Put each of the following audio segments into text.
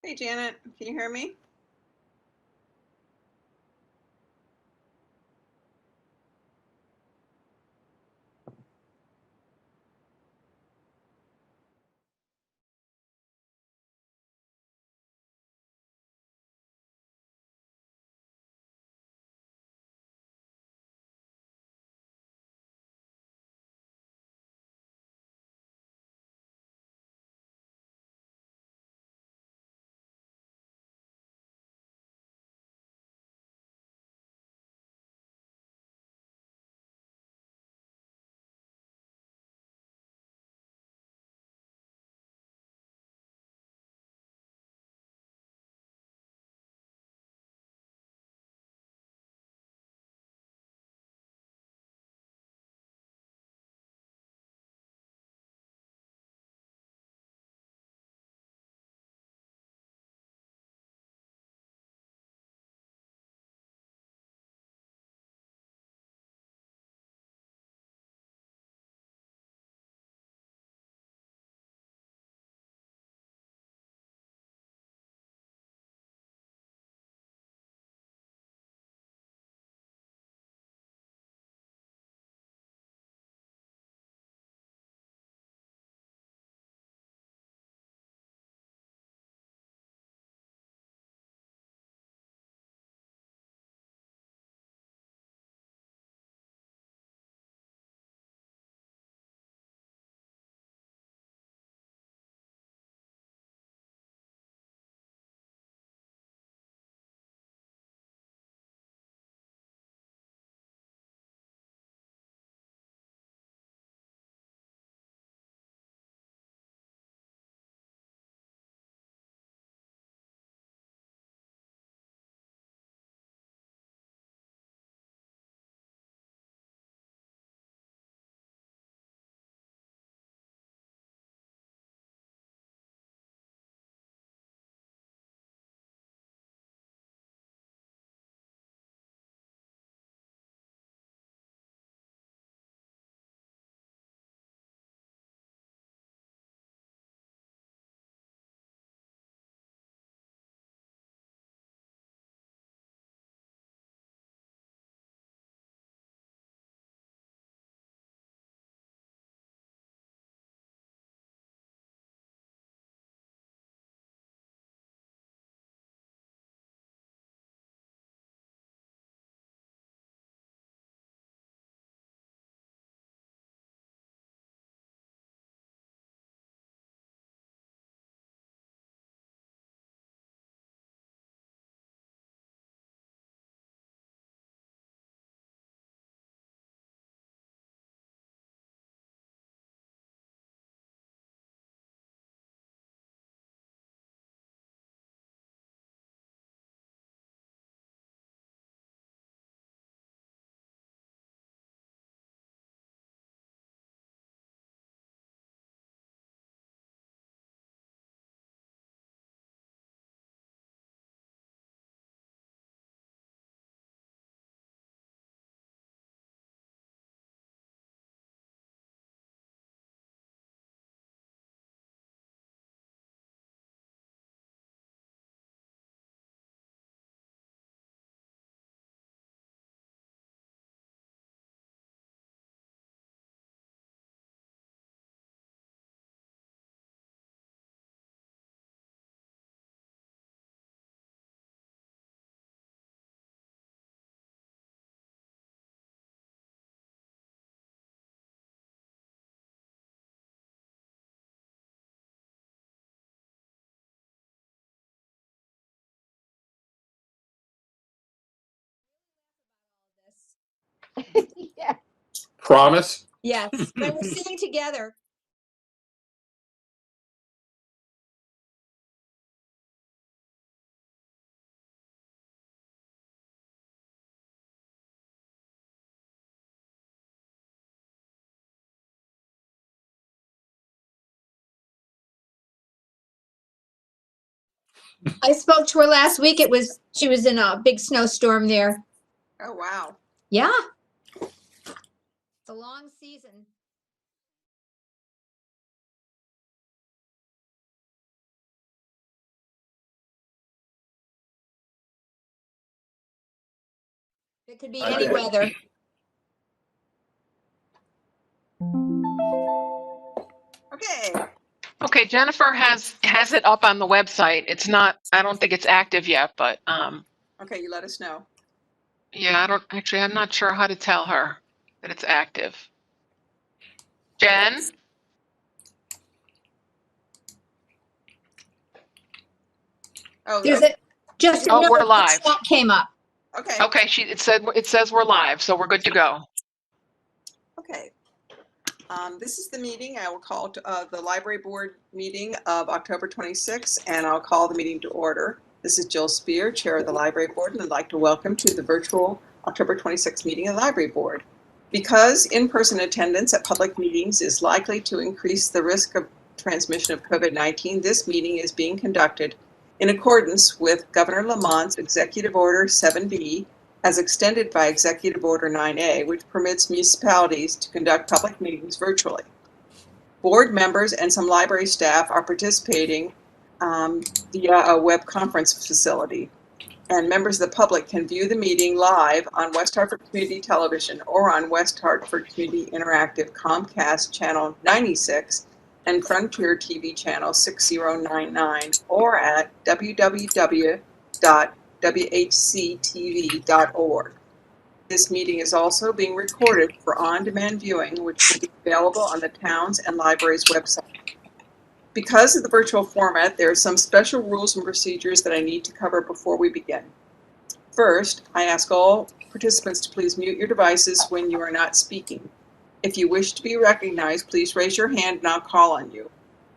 Hey Janet, can you hear me? Yeah. Promise? Yes. When we're sitting together. I spoke to her last week. She was in a big snowstorm there. Oh wow. Yeah. It's a long season. It could be I any did. weather. Okay. Okay, Jennifer has it up on the website. It's not, I don't think it's active yet, but Okay, you let us know. yeah, I'm not sure how to tell her that it's active. Jen? Oh, There's okay. just Oh, another we're live. chat came up. Okay. Okay, it says we're live, so we're good to go. Okay. This is the meeting. I will call the library board meeting of October 26th, and I'll call the meeting to order. This is Jill Spear, chair of the library board, and I'd like to welcome to the virtual October 26th meeting of the library board. Because in-person attendance at public meetings is likely to increase the risk of transmission of COVID-19, this meeting is being conducted in accordance with Governor Lamont's Executive Order 7B, as extended by Executive Order 9A, which permits municipalities to conduct public meetings virtually. Board members and some library staff are participating via a web conference facility, and members of the public can view the meeting live on West Hartford Community Television or on West Hartford Community Interactive Comcast Channel 96 and Frontier TV Channel 6099, or at www.whctv.org. This meeting is also being recorded for on-demand viewing, which will be available on the town's and library's website. Because of the virtual format, there are some special rules and procedures that I need to cover before we begin. First, I ask all participants to please mute your devices when you are not speaking. If you wish to be recognized, please raise your hand and I'll call on you.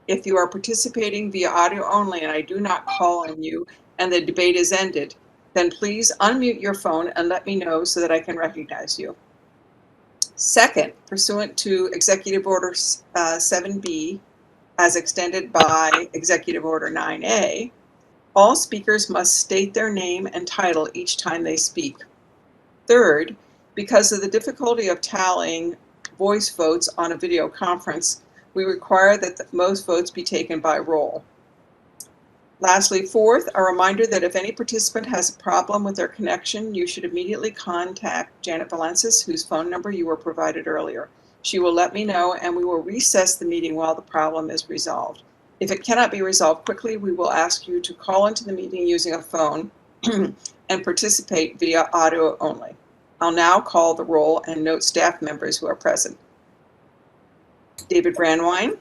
If you are participating via audio only and I do not call on you and the debate is ended, then please unmute your phone and let me know so that I can recognize you. Second, pursuant to Executive Order 7B, as extended by Executive Order 9A, all speakers must state their name and title each time they speak. Third, because of the difficulty of tallying voice votes on a video conference, we require that most votes be taken by roll. Lastly, fourth, a reminder that if any participant has a problem with their connection, you should immediately contact Janet Valensis, whose phone number you were provided earlier. She will let me know and we will recess the meeting while the problem is resolved. If it cannot be resolved quickly, we will ask you to call into the meeting using a phone and participate via audio only. I'll now call the roll and note staff members who are present. David Brandwine.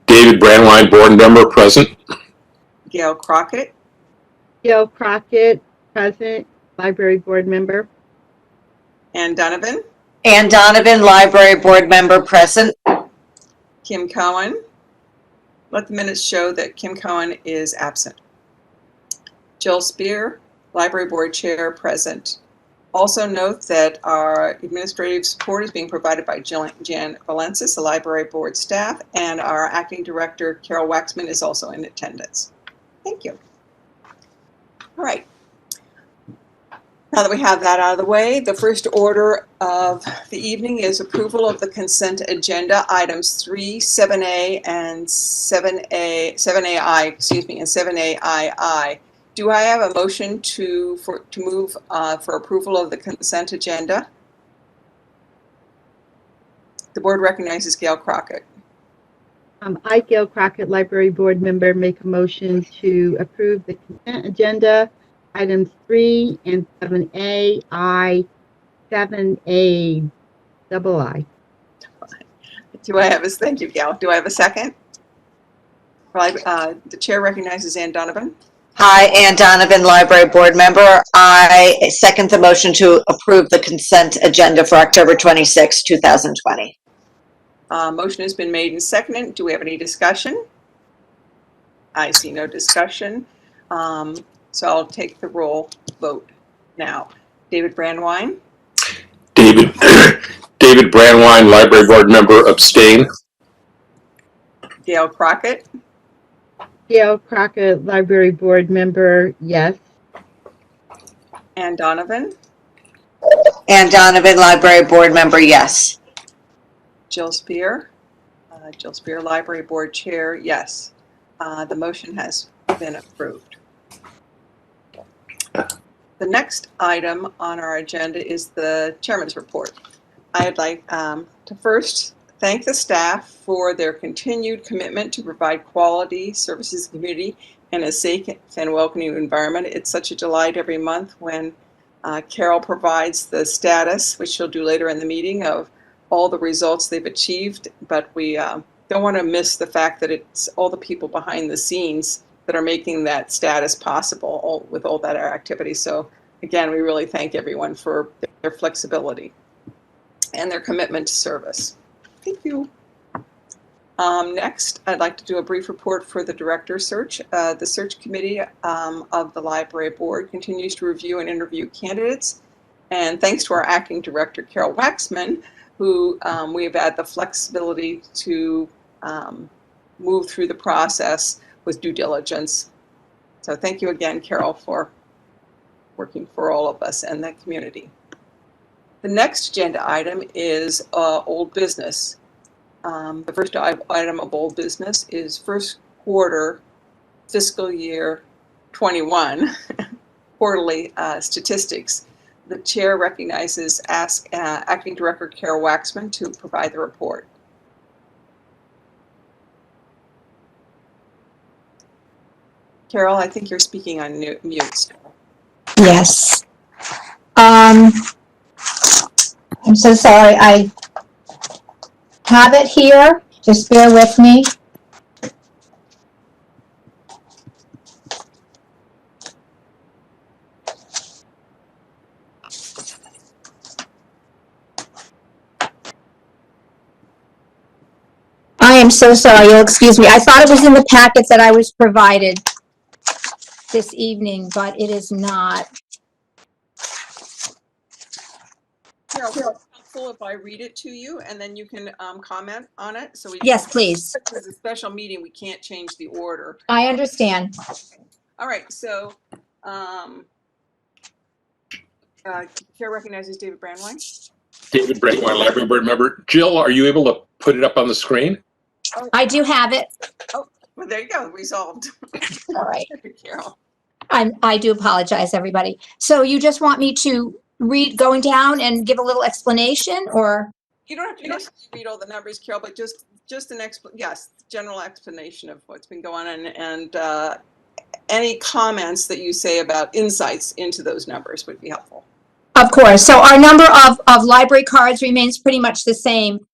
David Brandwine, board member, present. Gail Crockett. Gail Crockett, present, library board member. Ann Donovan. Ann Donovan, library board member, present. Kim Cohen. Let the minutes show that Kim Cohen is absent. Jill Spear, library board chair, present. Also note that our administrative support is being provided by Jan Valensis, the library board staff, and our acting director, Carol Waxman, is also in attendance. Thank you. All right. Now that we have that out of the way, the first order of the evening is approval of the consent agenda, items 3, 7A, and 7AI, and 7AII. Do I have a motion to move for approval of the consent agenda? The board recognizes Gail Crockett. I, Gail Crockett, library board member, make a motion to approve the consent agenda, items 3 and 7A, I, 7A, double I. Do I have thank you, Gail. Do I have a second? The chair recognizes Ann Donovan. Hi, Ann Donovan, library board member. I second the motion to approve the consent agenda for October 26, 2020. Motion has been made and seconded. Do we have any discussion? I see no discussion. So I'll take the roll vote now. David Brandwine. David Brandwine, library board member, abstain. Gail Crockett. Gail Crockett, library board member, yes. Ann Donovan. Ann Donovan, library board member, yes. Jill Spear. Jill Spear, library board chair, yes. The motion has been approved. The next item on our agenda is the chairman's report. I'd like to first thank the staff for their continued commitment to provide quality services to the community and a safe and welcoming environment. It's such a delight every month when Carol provides the status, which she'll do later in the meeting, of all the results they've achieved, but we don't want to miss the fact that it's all the people behind the scenes that are making that status possible with all that activity. So again, we really thank everyone for their flexibility and their commitment to service. Thank you. Next, I'd like to do a brief report for the director search. The search committee of the library board continues to review and interview candidates. And thanks to our acting director, Carol Waxman, who we have had the flexibility to move through the process with due diligence. So thank you again, Carol, for working for all of us and the community. The next agenda item is old business. The first item of old business is first quarter fiscal year 21 quarterly statistics. The chair recognizes Acting Director Carol Waxman to provide the report. Carol, I think you're speaking on mute still. Yes. I'm so sorry. I have it here. Just bear with me. I am so sorry. You'll excuse me. I thought it was in the packet that I was provided this evening, but it is not. Carol, it's helpful if I read it to you and then you can comment on it. So Yes, please. It's a special meeting. We can't change the order. I understand. All right. So Chair recognizes David Brandwine. David Brandwine, library board member. Jill, are you able to put it up on the screen? Oh, I do have it. well, there you go. Resolved. All right. Carol. I do apologize, everybody. So you just want me to read going down and give a little explanation, or? You don't have to necessarily read all the numbers, Carol, but just an general explanation of what's been going on and any comments that you say about insights into those numbers would be helpful. Of course. So our number of library cards remains pretty much the same.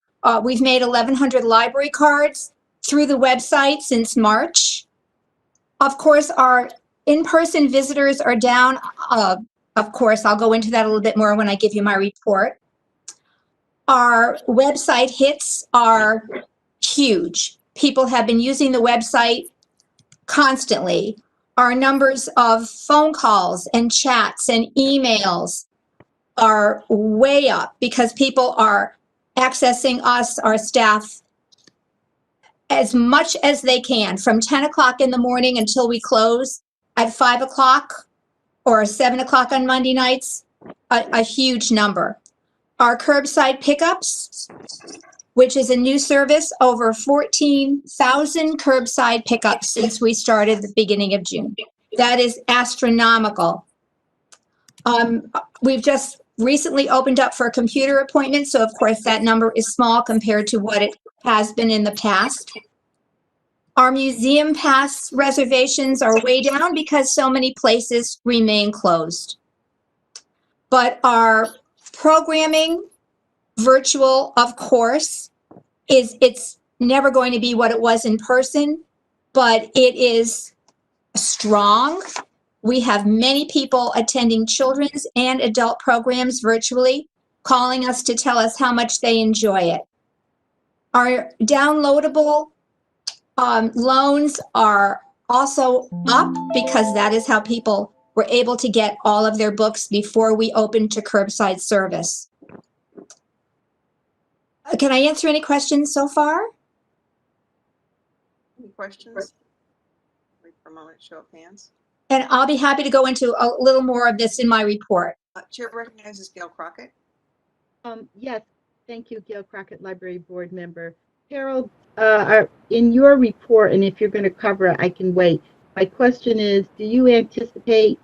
We've made 1,100 library cards through the website since March. Of course, our in-person visitors are down. Of course, I'll go into that a little bit more when I give you my report. Our website hits are huge. People have been using the website constantly. Our numbers of phone calls and chats and emails are way up because people are accessing us, our staff, as much as they can from 10 o'clock in the morning until we close at 5 o'clock or 7 o'clock on Monday nights, a huge number. Our curbside pickups, which is a new service, over 14,000 curbside pickups since we started the beginning of June. That is astronomical. We've just recently opened up for computer appointments, so of course that number is small compared to what it has been in the past. Our museum pass reservations are way down because so many places remain closed. But our programming, virtual, of course, it's never going to be what it was in person, but it is strong. We have many people attending children's and adult programs virtually, calling us to tell us how much they enjoy it. Our downloadable loans are also up because that is how people were able to get all of their books before we opened to curbside service. Can I answer any questions so far? Any questions? Wait for a moment, show of hands. And I'll be happy to go into a little more of this in my report. Chair recognizes Gail Crockett. Yes, thank you, Gail Crockett, library board member. Carol, in your report, and if you're going to cover it, I can wait. My question is, do you anticipate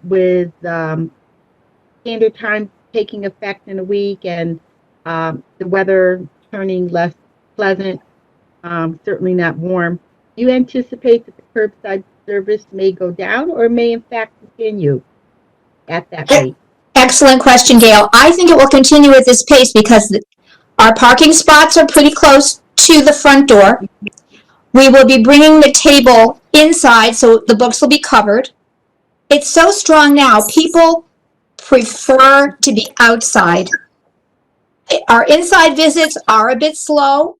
with standard time taking effect in a week and the weather turning less pleasant, certainly not warm, do you anticipate that the curbside service may go down or may in fact continue at that rate? Excellent question, Gail. I think it will continue at this pace because our parking spots are pretty close to the front door. We will be bringing the table inside, so the books will be covered. It's so strong now, people prefer to be outside. Our inside visits are a bit slow.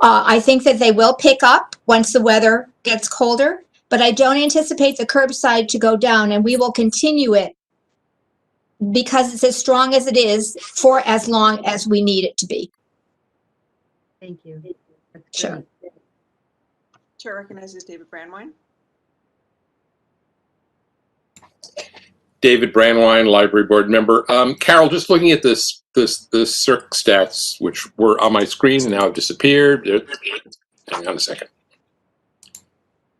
I think that they will pick up once the weather gets colder, but I don't anticipate the curbside to go down, and we will continue it because it's as strong as it is for as long as we need it to be. Thank you. That's Sure. great. Chair recognizes David Brandwine. David Brandwine, library board member. Carol, just looking at this circ stats, which were on my screen and now have disappeared. Hang on a second.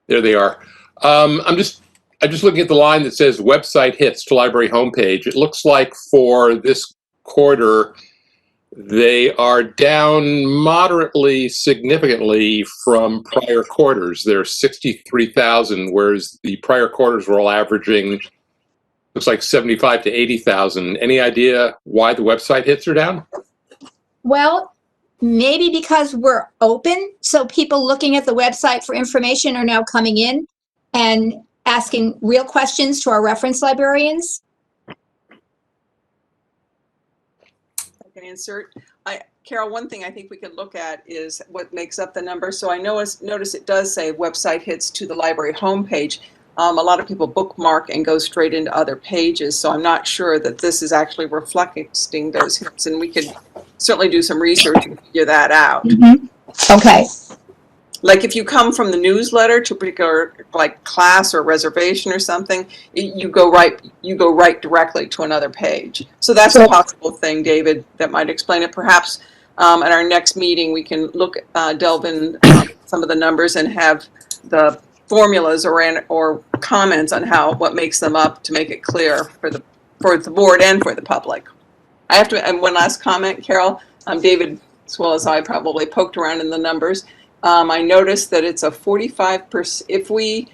There they are. I'm just looking at the line that says website hits to library homepage. It looks like for this quarter, they are down moderately, significantly from prior quarters. They're 63,000, whereas the prior quarters were all averaging, looks like 75 to 80,000. Any idea why the website hits are down? Well, maybe because we're open, so people looking at the website for information are now coming in and asking real questions to our reference librarians. I can insert. Carol, one thing I think we could look at is what makes up the number. So I notice it does say website hits to the library homepage. A lot of people bookmark and go straight into other pages, so I'm not sure that this is actually reflecting those hits, and we could certainly do some research and figure that out. Okay. Like if you come from the newsletter to a particular like class or reservation or something, you go right directly to another page. So that's a possible thing, David, that might explain it. Perhaps at our next meeting we can delve in some of the numbers and have the formulas or comments on what makes them up to make it clear for the board and for the public. I have to, and one last comment, Carol. David, as well as I, probably poked around in the numbers. I noticed that it's a 45%. If we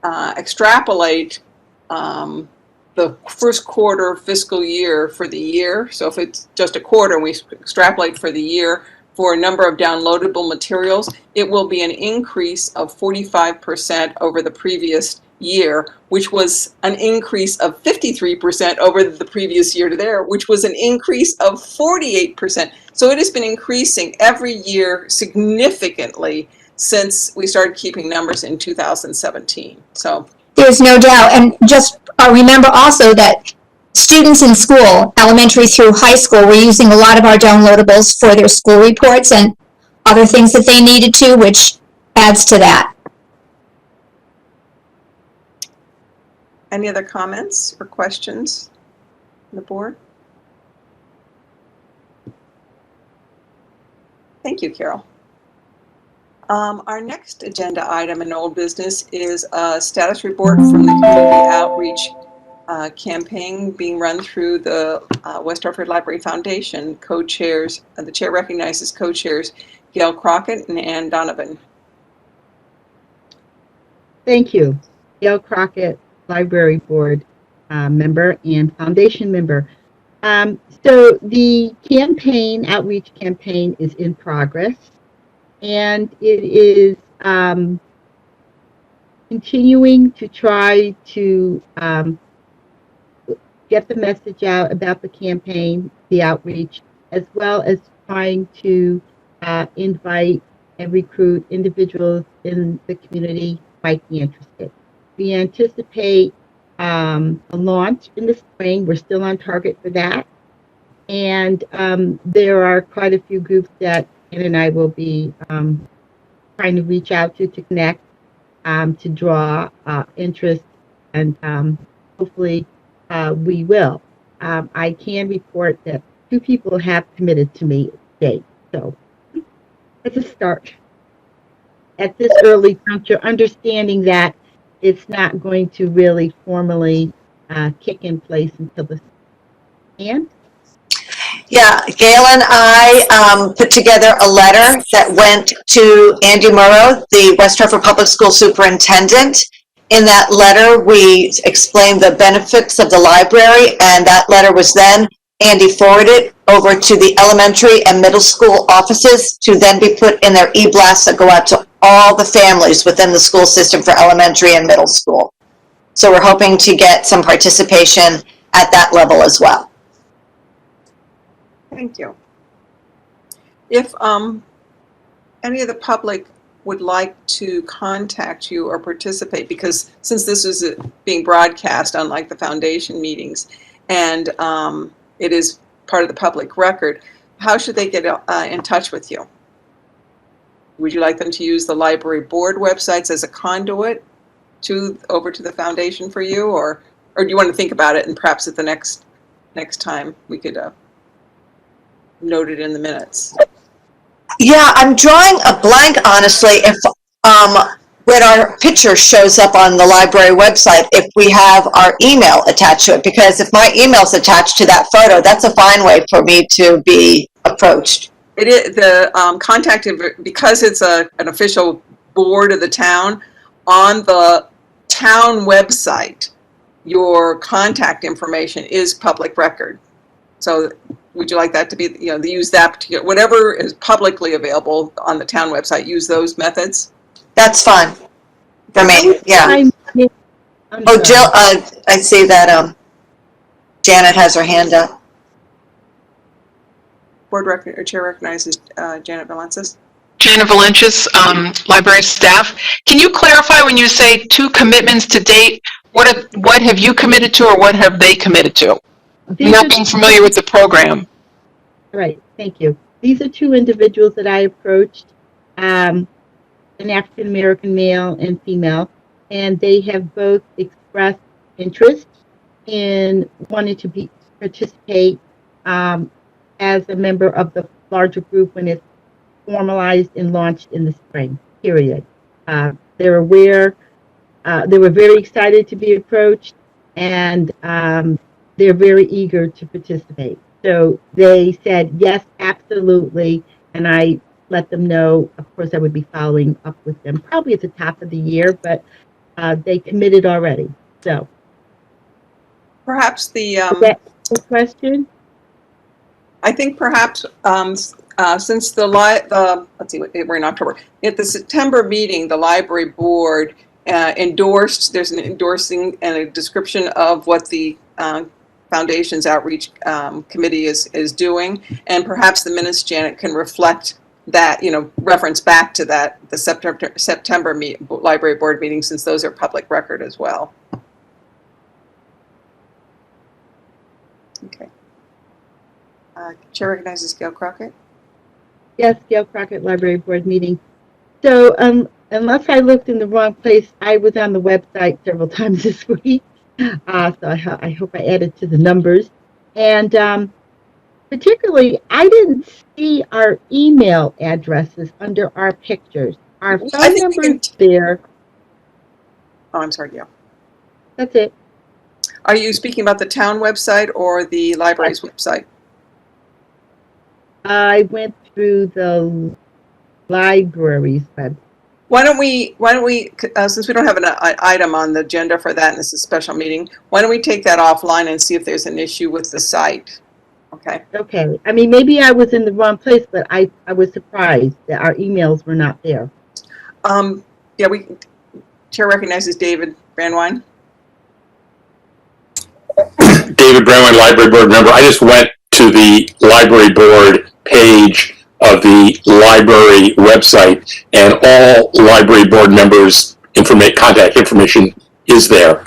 extrapolate the first quarter fiscal year for the year, so if it's just a quarter and we extrapolate for the year for a number of downloadable materials, it will be an increase of 45% over the previous year, which was an increase of 53% over the previous year to there, which was an increase of 48%. So it has been increasing every year significantly since we started keeping numbers in 2017. So There's no doubt. And just remember also that students in school, elementary through high school, were using a lot of our downloadables for their school reports and other things that they needed to, which adds to that. any other comments or questions on the board? Thank you, Carol. Our next agenda item in old business is a status report from the community outreach campaign being run through the West Hartford Library Foundation. Co-chairs, the chair recognizes co-chairs Gail Crockett and Ann Donovan. Thank you. Gail Crockett, Library Board member and Foundation member. So the campaign, outreach campaign, is in progress, and it is continuing to try to get the message out about the campaign, the outreach, as well as trying to invite and recruit individuals in the community who might be interested. We anticipate a launch in the spring. We're still on target for that. And there are quite a few groups that Ann and I will be trying to reach out to connect, to draw interest, and hopefully we will. I can report that 2 people have committed to me today, so it's a start. At this early juncture, understanding that it's not going to really formally kick in place until the and Yeah, Gail and I put together a letter that went to Andy Morrow, the West Hartford Public School Superintendent. In that letter, we explained the benefits of the library, and that letter was then, Andy forwarded over to the elementary and middle school offices to then be put in their e-blasts that go out to all the families within the school system for elementary and middle school. So we're hoping to get some participation at that level as well. Thank you. If any of the public would like to contact you or participate, because since this is being broadcast, unlike the foundation meetings, and it is part of the public record, how should they get in touch with you? Would you like them to use the library board websites as a conduit over to the foundation for you, or do you want to think about it and perhaps at the next time we could note it in the minutes? Yeah, I'm drawing a blank, honestly, if when our picture shows up on the library website, if we have our email attached to it, because if my email's attached to that photo, that's a fine way for me to be approached. It is the contact, because it's an official board of the town. On the town website, your contact information is public record. So would you like that to be, use that particular, whatever is publicly available on the town website, use those methods? That's fine for me, yeah. Oh, Jill, I see that Janet has her hand up. Chair recognizes Janet Valensis. Janet Valencius, library staff. Can you clarify when you say 2 commitments to date, what have you committed to or what have they committed to? I'm not being familiar with the program. Right, thank you. These are 2 individuals that I approached, an African American male and female, and they have both expressed interest in wanting to participate as a member of the larger group when it's formalized and launched in the spring, period. They're aware, they were very excited to be approached, and they're very eager to participate. So they said, yes, absolutely. And I let them know, of course, I would be following up with them probably at the top of the year, but they committed already. So perhaps the question. I think perhaps since let's see, we're in October. At the September meeting, the library board endorsed. There's an endorsing and a description of what the Foundation's outreach committee is doing, and perhaps the minutes, Janet, can reflect that, reference back to that, the September library board meeting, since those are public record as well. Okay. Chair recognizes Gail Crockett. Yes, Gail Crockett, library board meeting. So unless I looked in the wrong place, I was on the website several times this week. So I hope I added to the numbers. And particularly, I didn't see our email addresses under our pictures. Our phone number's there. Oh, I'm sorry, Gail. That's it. Are you speaking about the town website or the library's website? I went through the library's website. Why don't we, since we don't have an item on the agenda for that, and this is a special meeting, why don't we take that offline and see if there's an issue with the site? Okay. Okay. I mean, maybe I was in the wrong place, but I was surprised that our emails were not there. Yeah, Chair recognizes David Brandwine. David Brandwine, library board member. I just went to the library board page of the library website, and all library board members' contact information is there.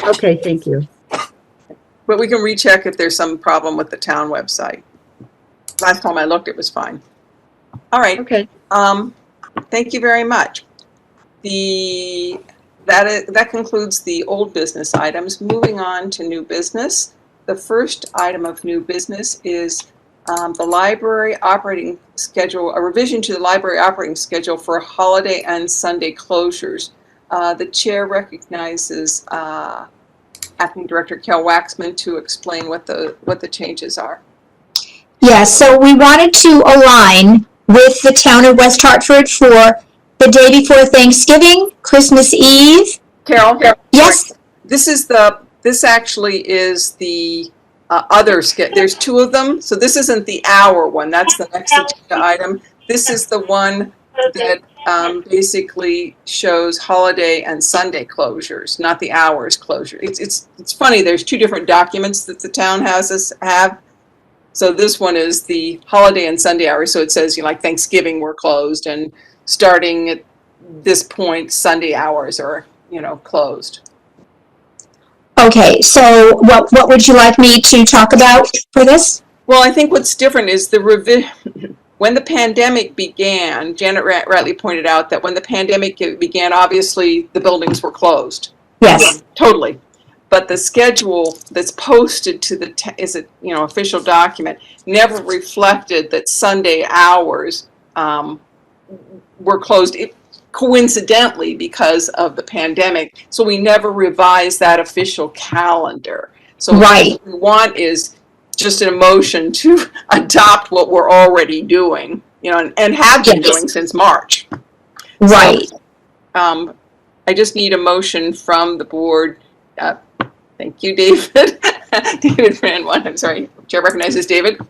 Okay, thank you. But we can recheck if there's some problem with the town website. Last time I looked, it was fine. All right. Okay. Thank you very much. That concludes the old business items. Moving on to new business. The first item of new business is the library operating schedule, a revision to the library operating schedule for holiday and Sunday closures. The chair recognizes Acting Director Cal Waxman to explain what the changes are. Yeah, so we wanted to align with the town of West Hartford for the day before Thanksgiving, Christmas Eve. Carol? Yes, This actually is the other schedule. There's two of them, so this isn't the hour one. That's the next agenda item. This is the one that basically shows holiday and Sunday closures, not the hours closure. It's funny. There's two different documents that the town have. So this one is the holiday and Sunday hours. So it says, you know, like Thanksgiving we're closed, and starting at this point, Sunday hours are, you know, closed. okay, so what would you like me to talk about for this? Well, I think what's different is when the pandemic began, Janet rightly pointed out that when the pandemic began, obviously the buildings were closed. Yes, Totally. But the schedule that's posted to the official document never reflected that Sunday hours were closed coincidentally because of the pandemic. So we never revised that official calendar. So right. what we want is just a motion to adopt what we're already doing, you know, and have been doing since March. Right. So, I just need a motion from the board. Thank you, David. David Brandwine, I'm sorry. Chair recognizes David.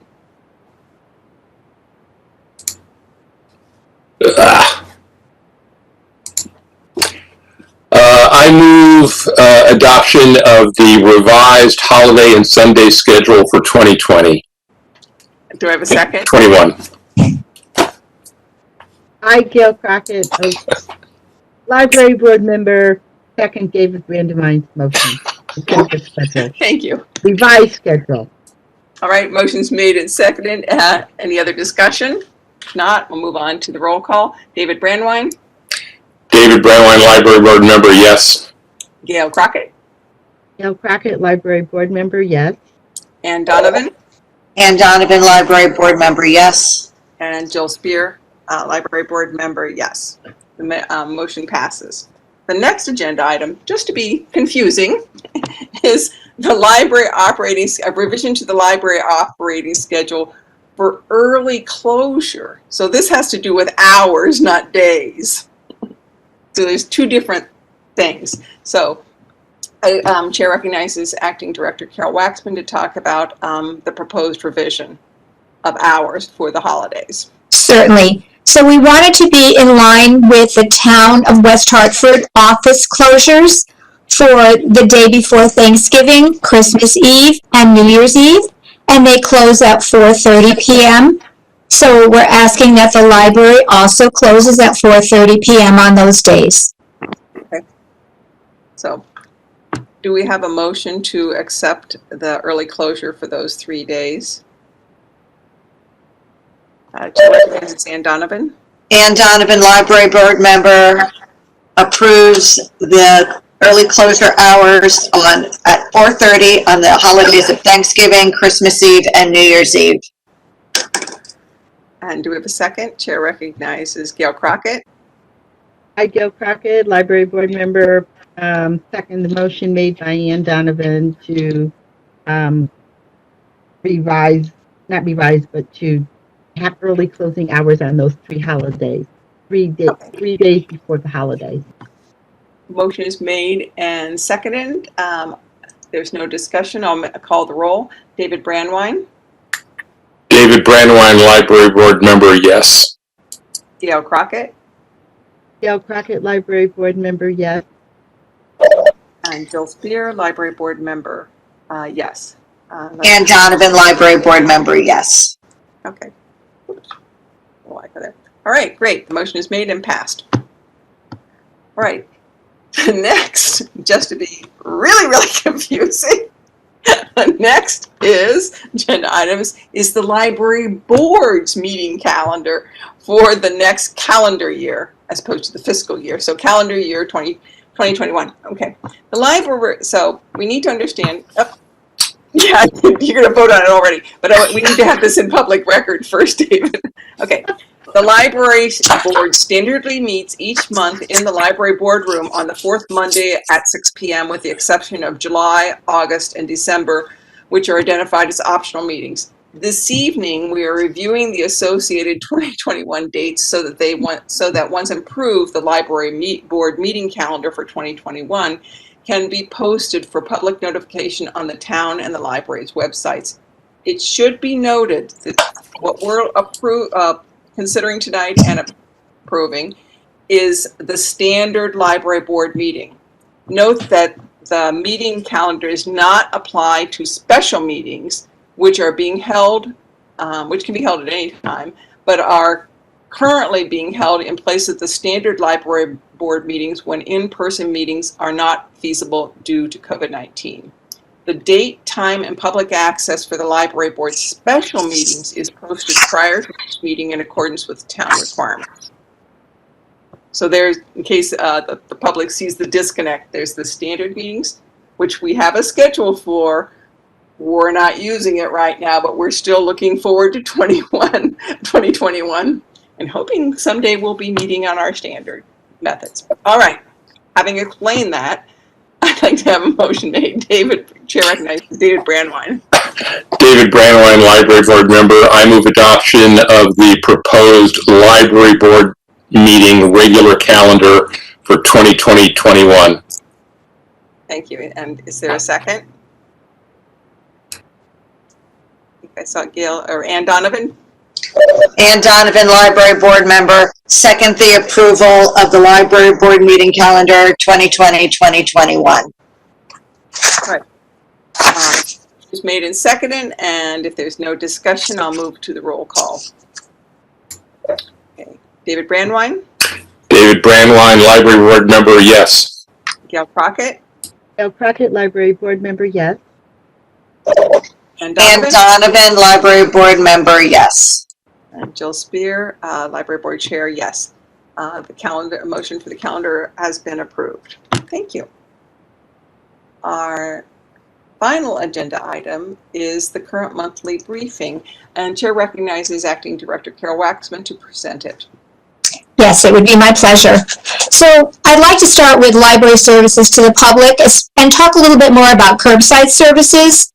I move adoption of the revised holiday and Sunday schedule for 2020. Do I have a second? 21. I, Gail Crockett, library board member, second David Brandewine's motion. Thank you. Revised schedule. All right, motion's made and seconded. Any other discussion? If not, we'll move on to the roll call. David Brandwine. David Brandwine, library board member, yes. Gail Crockett. Gail Crockett, library board member, yes. Ann Donovan. Ann Donovan, library board member, yes. And Jill Spear, library board member, yes. The motion passes. The next agenda item, just to be confusing, is the library operating, a revision to the library operating schedule for early closure. So this has to do with hours, not days. So there's two different things. So Chair recognizes Acting Director Carol Waxman to talk about the proposed revision of hours for the holidays. Certainly. So we wanted to be in line with the town of West Hartford office closures for the day before Thanksgiving, Christmas Eve, and New Year's Eve, and they close at 4:30 p.m. So we're asking that the library also closes at 4:30 p.m. on those days. Okay. So do we have a motion to accept the early closure for those 3 days? Chair recognizes Ann Donovan. Ann Donovan, library board member, approves the early closure hours at 4:30 on the holidays of Thanksgiving, Christmas Eve, and New Year's Eve. And do we have a second? Chair recognizes Gail Crockett. I, Gail Crockett, library board member, second the motion made by Ann Donovan to to have early closing hours on those three holidays, 3 days before the holidays. Motion is made and seconded. There's no discussion. I'll call the roll. David Brandwine. David Brandwine, library board member, yes. Gail Crockett. Gail Crockett, library board member, yes. And Jill Spear, library board member, yes. Ann Donovan, library board member, yes. Okay. All right, great. The motion is made and passed. All right. Next, just to be really, really confusing, next is agenda items is the library board's meeting calendar for the next calendar year as opposed to the fiscal year. So calendar year 2021. Okay. The library, so we need to understand, Yeah, you're gonna vote on it already, but we need to have this in public record first, David. Okay. The library board standardly meets each month in the library boardroom on the fourth Monday at 6 p.m. with the exception of July, August, and December, which are identified as optional meetings. This evening, we are reviewing the associated 2021 dates so that once approved, the library board meeting calendar for 2021 can be posted for public notification on the town and the library's websites. It should be noted that what we're considering tonight and approving is the standard library board meeting. Note that the meeting calendar does not apply to special meetings, which are being held, which can be held at any time, but are currently being held in place of the standard library board meetings when in-person meetings are not feasible due to COVID-19. The date, time, and public access for the library board's special meetings is posted prior to each meeting in accordance with town requirements. So there's, in case the public sees the disconnect, there's the standard meetings, which we have a schedule for. We're not using it right now, but we're still looking forward to 2021 and hoping someday we'll be meeting on our standard methods. All right, having explained that, I'd like to have a motion made. Chair recognizes David Brandwine. David Brandwine, library board member. I move adoption of the proposed library board meeting regular calendar for 2020-21. Thank you. And is there a second? I think I saw Gail or Ann Donovan. Ann Donovan, library board member, second the approval of the library board meeting calendar 2020-2021. All right. It's made and seconded, and if there's no discussion, I'll move to the roll call. Okay. David Brandwine, David Brandwine, library board member, yes. Gail Crockett, Gail Crockett, library board member, yes. and Ann Donovan, library board member, yes. And Jill Spear, library board chair, yes. The calendar motion for the calendar has been approved. Thank you. Our final agenda item is the current monthly briefing, and Chair recognizes Acting Director Carol Waxman to present it. Yes, it would be my pleasure. So I'd like to start with library services to the public and talk a little bit more about curbside services.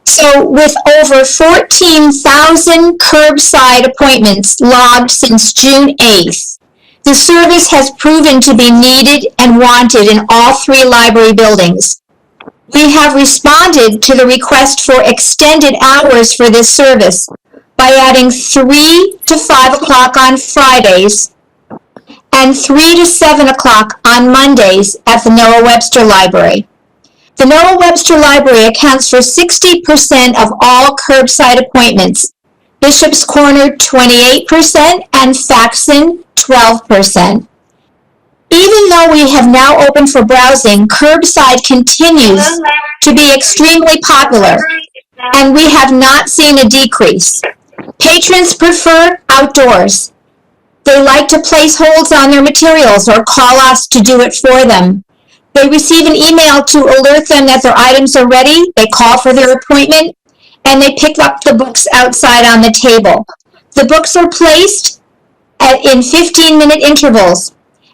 So with over 14,000 curbside appointments logged since June 8th, the service has proven to be needed and wanted in all 3 library buildings. We have responded to the request for extended hours for this service by adding 3 to 5 o'clock on Fridays and 3 to 7 o'clock on Mondays at the Noah Webster Library. The Noah Webster Library accounts for 60% of all curbside appointments, Bishop's Corner 28%, and Faxon 12%. Even though we have now opened for browsing, curbside continues to be extremely popular, and we have not seen a decrease. Patrons prefer outdoors. They like to place holds on their materials or call us to do it for them. They receive an email to alert them that their items are ready. They call for their appointment, and they pick up the books outside on the table. The books are placed in 15-minute intervals,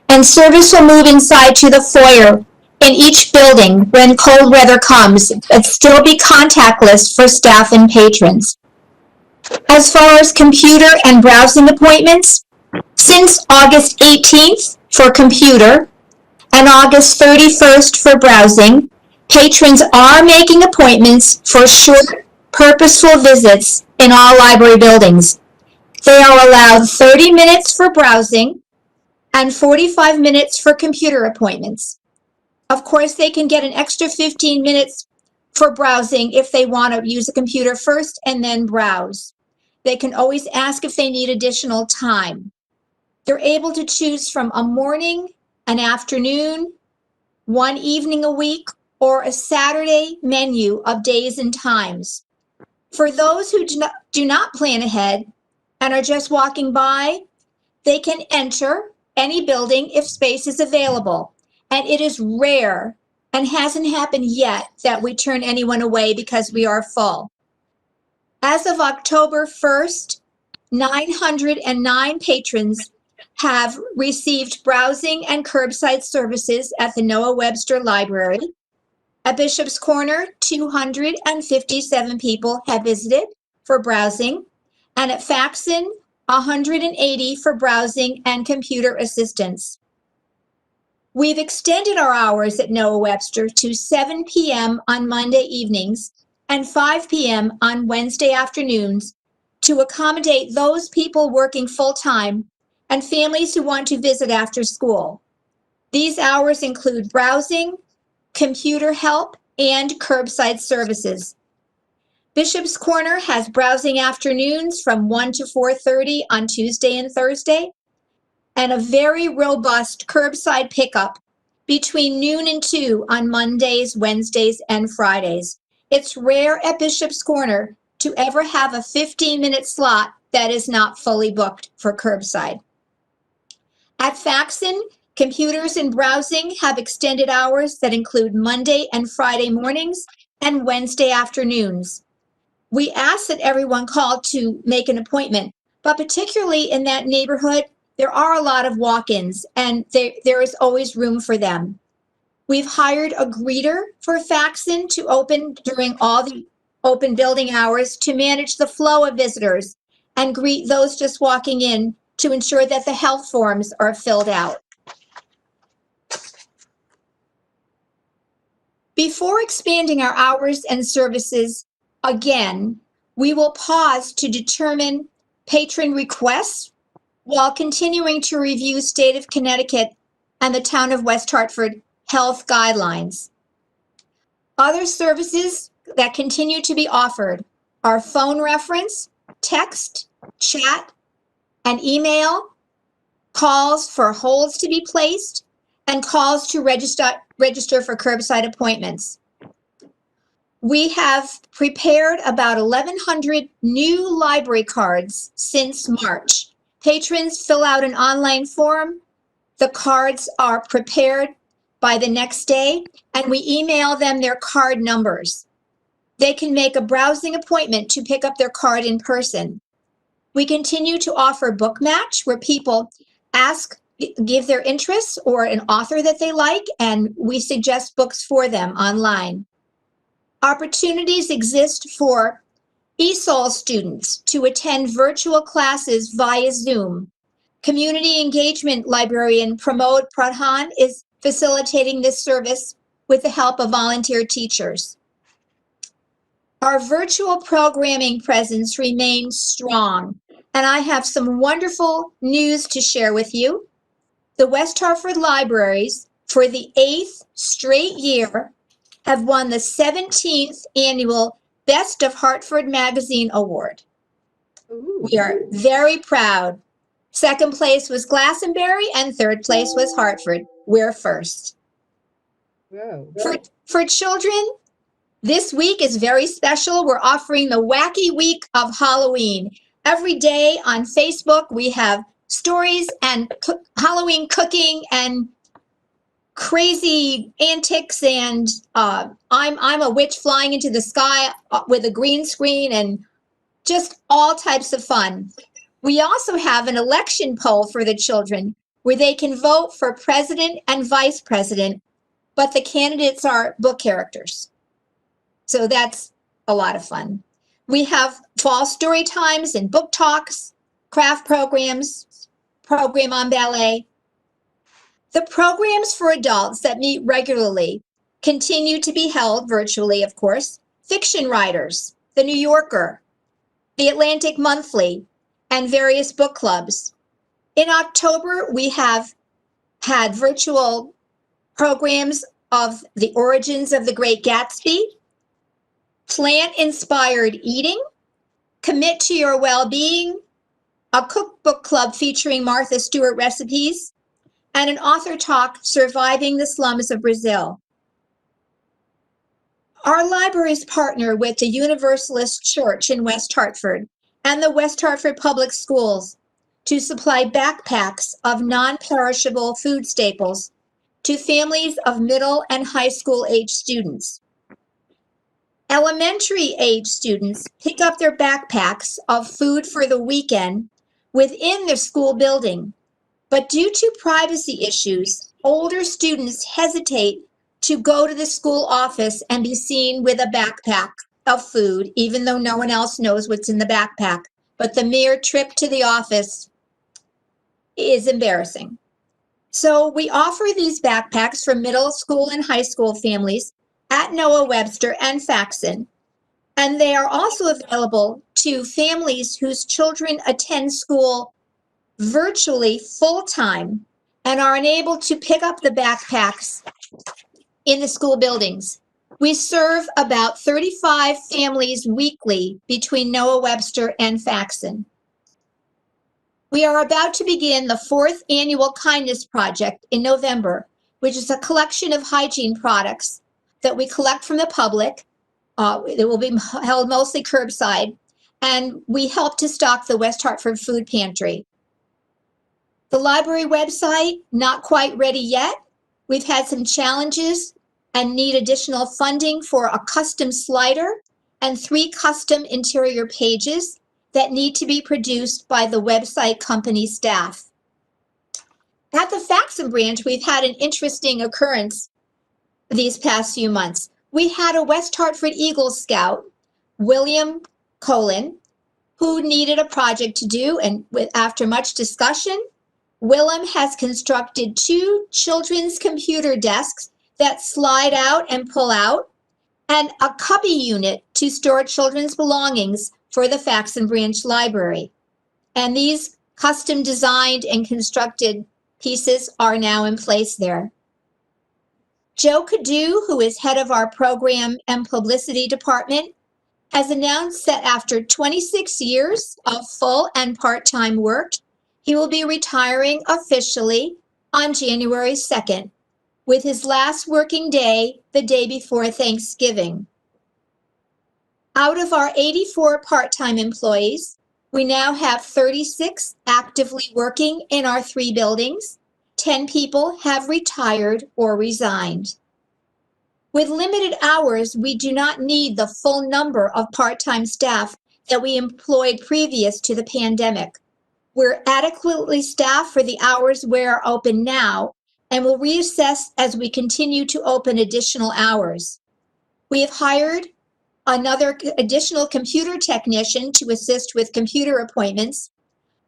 and service will move inside to the foyer in each building when cold weather comes, but still be contactless for staff and patrons. As far as computer and browsing appointments, since August 18th for computer and August 31st for browsing, patrons are making appointments for short, purposeful visits in all library buildings. They are allowed 30 minutes for browsing and 45 minutes for computer appointments. Of course, they can get an extra 15 minutes for browsing if they want to use a computer first and then browse. They can always ask if they need additional time. They're able to choose from a morning, an afternoon, one evening a week, or a Saturday menu of days and times. For those who do not plan ahead and are just walking by, they can enter any building if space is available. And it is rare and hasn't happened yet that we turn anyone away because we are full. As of October 1st, 909 patrons have received browsing and curbside services at the Noah Webster Library. At Bishop's Corner, 257 people have visited for browsing, and at Faxon, 180 for browsing and computer assistance. We've extended our hours at Noah Webster to 7 p.m. on Monday evenings and 5 p.m. on Wednesday afternoons to accommodate those people working full-time and families who want to visit after school. These hours include browsing, computer help, and curbside services. Bishop's Corner has browsing afternoons from 1 to 4:30 on Tuesday and Thursday, and a very robust curbside pickup between noon and 2 on Mondays, Wednesdays, and Fridays. It's rare at Bishop's Corner to ever have a 15-minute slot that is not fully booked for curbside. At Faxon, computers and browsing have extended hours that include Monday and Friday mornings and Wednesday afternoons. We ask that everyone call to make an appointment, but particularly in that neighborhood, there are a lot of walk-ins, and there is always room for them. We've hired a greeter for Faxon to open during all the open building hours to manage the flow of visitors and greet those just walking in to ensure that the health forms are filled out. Before expanding our hours and services again, we will pause to determine patron requests while continuing to review State of Connecticut and the Town of West Hartford health guidelines. Other services that continue to be offered are phone reference, text, chat, and email, calls for holds to be placed, and calls to register for curbside appointments. We have prepared about 1,100 new library cards since March. Patrons fill out an online form. The cards are prepared by the next day, and we email them their card numbers. They can make a browsing appointment to pick up their card in person. We continue to offer Book Match, where people give their interests or an author that they like, and we suggest books for them online. Opportunities exist for ESOL students to attend virtual classes via Zoom. Community engagement librarian Pramod Pradhan is facilitating this service with the help of volunteer teachers. Our virtual programming presence remains strong, and I have some wonderful news to share with you. The West Hartford Libraries, for the 8th straight year, have won the 17th annual Best of Hartford Magazine Award. Ooh. We are very proud. Second place was Glastonbury, and third place was Hartford. We're first. Whoa. For children, this week is very special. We're offering the Wacky Week of Halloween. Every day on Facebook, we have stories and Halloween cooking and crazy antics, and I'm a witch flying into the sky with a green screen, and just all types of fun. We also have an election poll for the children where they can vote for president and vice president, but the candidates are book characters. So that's a lot of fun. We have fall story times and book talks, craft programs, program on ballet. The programs for adults that meet regularly continue to be held virtually, of course. Fiction writers, The New Yorker, The Atlantic Monthly, and various book clubs. In October, we have had virtual programs of The Origins of the Great Gatsby, Plant-Inspired Eating, Commit to Your Well-Being, a cookbook club featuring Martha Stewart recipes, and an author talk, Surviving the Slums of Brazil. Our libraries partner with the Universalist Church in West Hartford and the West Hartford Public Schools to supply backpacks of non-perishable food staples to families of middle and high school age students. Elementary age students pick up their backpacks of food for the weekend within the school building, but due to privacy issues, older students hesitate to go to the school office and be seen with a backpack of food, even though no one else knows what's in the backpack. But the mere trip to the office is embarrassing. So we offer these backpacks for middle school and high school families at Noah Webster and Faxon. And they are also available to families whose children attend school virtually full-time and are unable to pick up the backpacks in the school buildings. We serve about 35 families weekly between Noah Webster and Faxon. We are about to begin the 4th annual Kindness Project in November, which is a collection of hygiene products that we collect from the public. It will be held mostly curbside, and we help to stock the West Hartford Food Pantry. The library website, not quite ready yet. We've had some challenges and need additional funding for a custom slider and 3 custom interior pages that need to be produced by the website company staff. At the Faxon branch, we've had an interesting occurrence these past few months. We had a West Hartford Eagle Scout, William Colin, who needed a project to do, and after much discussion, Willem has constructed 2 children's computer desks that slide out and pull out, and a cubby unit to store children's belongings for the Faxon Branch Library. And these custom designed and constructed pieces are now in place there. Joe Cadu, who is head of our program and publicity department, has announced that after 26 years of full and part-time work, he will be retiring officially on January 2nd, with his last working day the day before Thanksgiving. Out of our 84 part-time employees, we now have 36 actively working in our 3 buildings. 10 people have retired or resigned. With limited hours, we do not need the full number of part-time staff that we employed previous to the pandemic. We're adequately staffed for the hours we're open now, and will reassess as we continue to open additional hours. We have hired another additional computer technician to assist with computer appointments,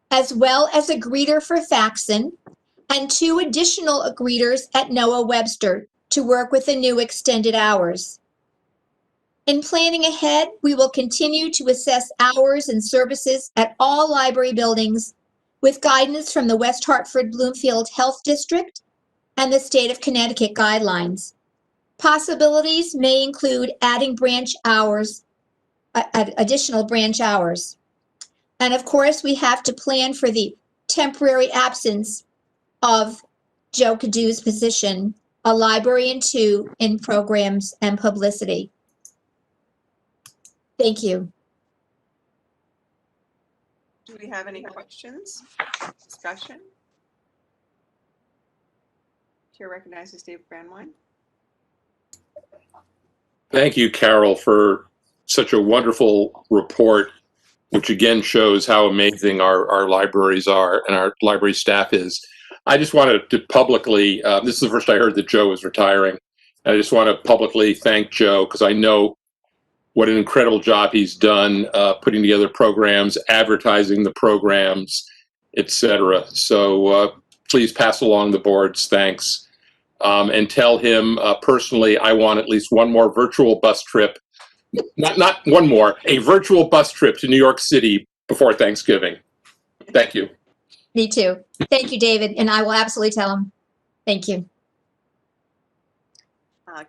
as well as a greeter for Faxon, and 2 additional greeters at Noah Webster to work with the new extended hours. In planning ahead, we will continue to assess hours and services at all library buildings with guidance from the West Hartford Bloomfield Health District and the state of Connecticut guidelines. Possibilities may include adding branch hours, additional branch hours. And of course, we have to plan for the temporary absence of Joe Cadu's position, a librarian 2 in programs and publicity. Thank you. Do we have any questions, discussion? Chair recognizes Dave Brandwine. Thank you, Carol, for such a wonderful report, which again shows how amazing our libraries are and our library staff is. I just wanted to publicly, this is the first I heard that Joe was retiring. I just want to publicly thank Joe, because I know what an incredible job he's done putting together programs, advertising the programs, etc. So please pass along the board's thanks. And tell him personally, I want at least one more virtual bus trip, not one more, a virtual bus trip to New York City before Thanksgiving. Thank you. Me too. Thank you, David, and I will absolutely tell him. Thank you.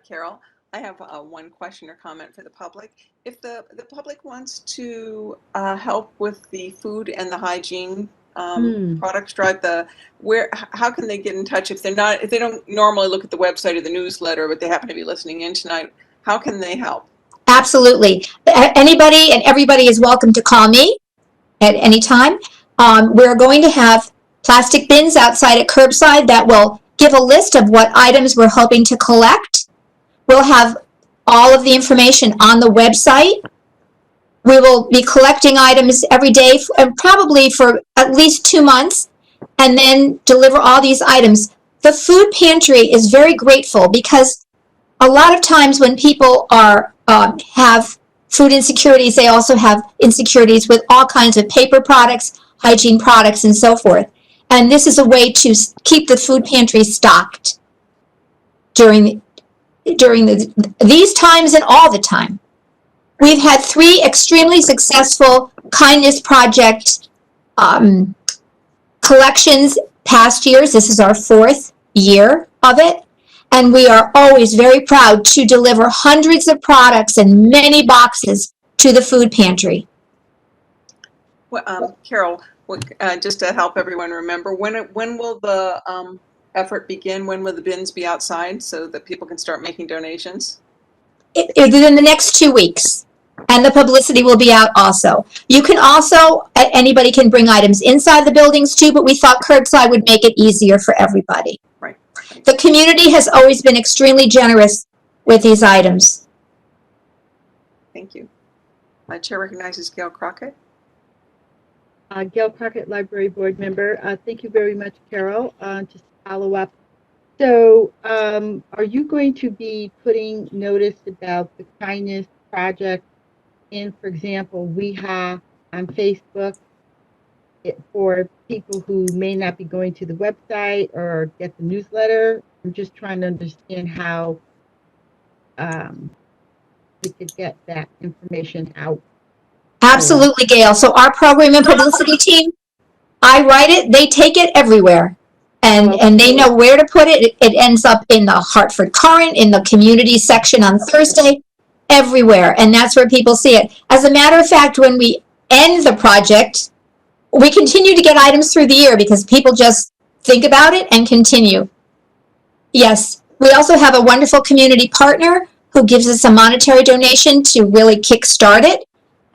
Carol, I have one question or comment for the public. If the public wants to help with the food and the hygiene products drive, how can they get in touch if they don't normally look at the website or the newsletter, but they happen to be listening in tonight? How can they help? Absolutely. Anybody and everybody is welcome to call me at any time. We're going to have plastic bins outside at curbside that will give a list of what items we're hoping to collect. We'll have all of the information on the website. We will be collecting items every day, and probably for at least 2 months, and then deliver all these items. The food pantry is very grateful because a lot of times when people have food insecurities, they also have insecurities with all kinds of paper products, hygiene products, and so forth. And this is a way to keep the food pantry stocked during these times and all the time. We've had 3 extremely successful Kindness Project collections past years. This is our 4th year of it. And we are always very proud to deliver hundreds of products and many boxes to the food pantry. Well, Carol, just to help everyone remember, when will the effort begin? When will the bins be outside so that people can start making donations? Within the next 2 weeks. And the publicity will be out also. You can also, anybody can bring items inside the buildings too, but we thought curbside would make it easier for everybody. Right. The community has always been extremely generous with these items. Thank you. My chair recognizes Gail Crockett. Gail Crockett, Library Board Member. Thank you very much, Carol. Just to follow up. So are you going to be putting notice about the Kindness Project in, for example, we have on Facebook for people who may not be going to the website or get the newsletter? I'm just trying to understand how we could get that information out. Absolutely, Gail. So our program and publicity team, I write it, they take it everywhere. And they know where to put it. It ends up in the Hartford Current, in the community section on Thursday, everywhere. And that's where people see it. As a matter of fact, when we end the project, we continue to get items through the year because people just think about it and continue. Yes, we also have a wonderful community partner who gives us a monetary donation to really kickstart it.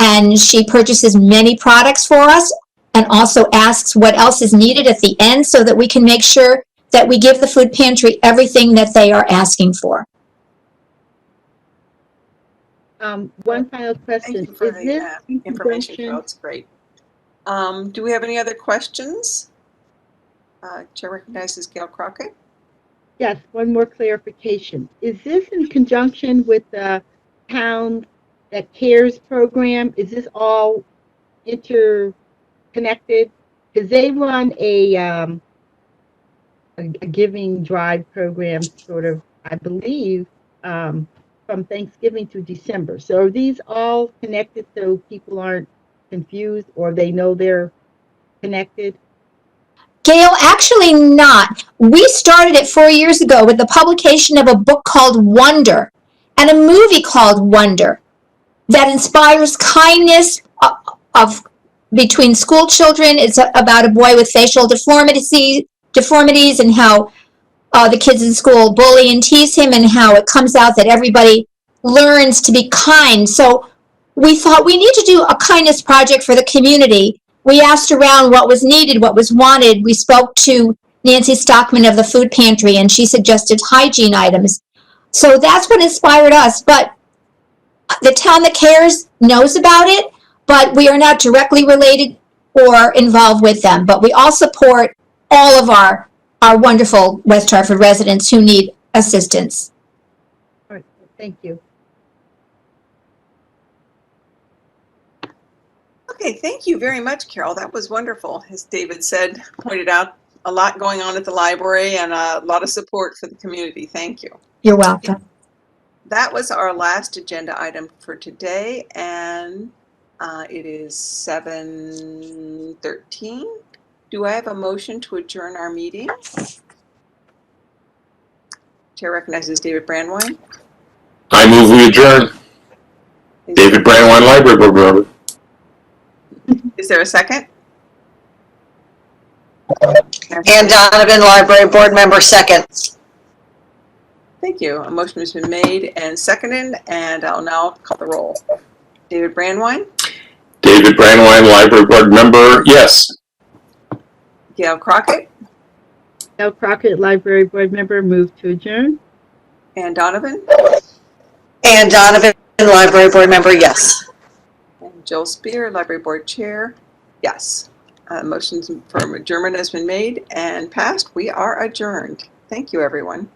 And she purchases many products for us and also asks what else is needed at the end so that we can make sure that we give the food pantry everything that they are asking for. One final question. Thank you for Is the this information, Carol. It's great. Do we have any other questions? Chair recognizes Gail Crockett. Yes, one more clarification. Is this in conjunction with the town that CARES program? Is this all interconnected? Because they run a giving drive program, sort of, I believe, from Thanksgiving to December. So are these all connected so people aren't confused or they know they're connected? Gail, actually not. We started it 4 years ago with the publication of a book called Wonder and a movie called Wonder that inspires kindness between school children. It's about a boy with facial deformities and how the kids in school bully and tease him and how it comes out that everybody learns to be kind. So we thought we need to do a kindness project for the community. We asked around what was needed, what was wanted. We spoke to Nancy Stockman of the food pantry, and she suggested hygiene items. So that's what inspired us. But the town that cares knows about it, but we are not directly related or involved with them. But we all support all of our wonderful West Hartford residents who need assistance. All right, thank you. Okay, thank you very much, Carol. That was wonderful. As David said, pointed out, a lot going on at the library and a lot of support for the community. Thank you. You're welcome. That was our last agenda item for today, and it is 7:13. Do I have a motion to adjourn our meeting? Chair recognizes David Brandwine. I move we adjourn. David Brandwine, Library Board Member. Is there a second? Ann Donovan, Library Board Member, second. Thank you. A motion has been made and seconded, and I'll now call the roll. David Brandwine, David Brandwine, Library Board Member, yes. Gail Crockett, Gail Crockett, Library Board Member, move to adjourn. Ann Donovan And Donovan, Library Board Member, yes. and Jill Spear, Library Board Chair. Yes. Motions for adjournment has been made and passed. We are adjourned. Thank you, everyone.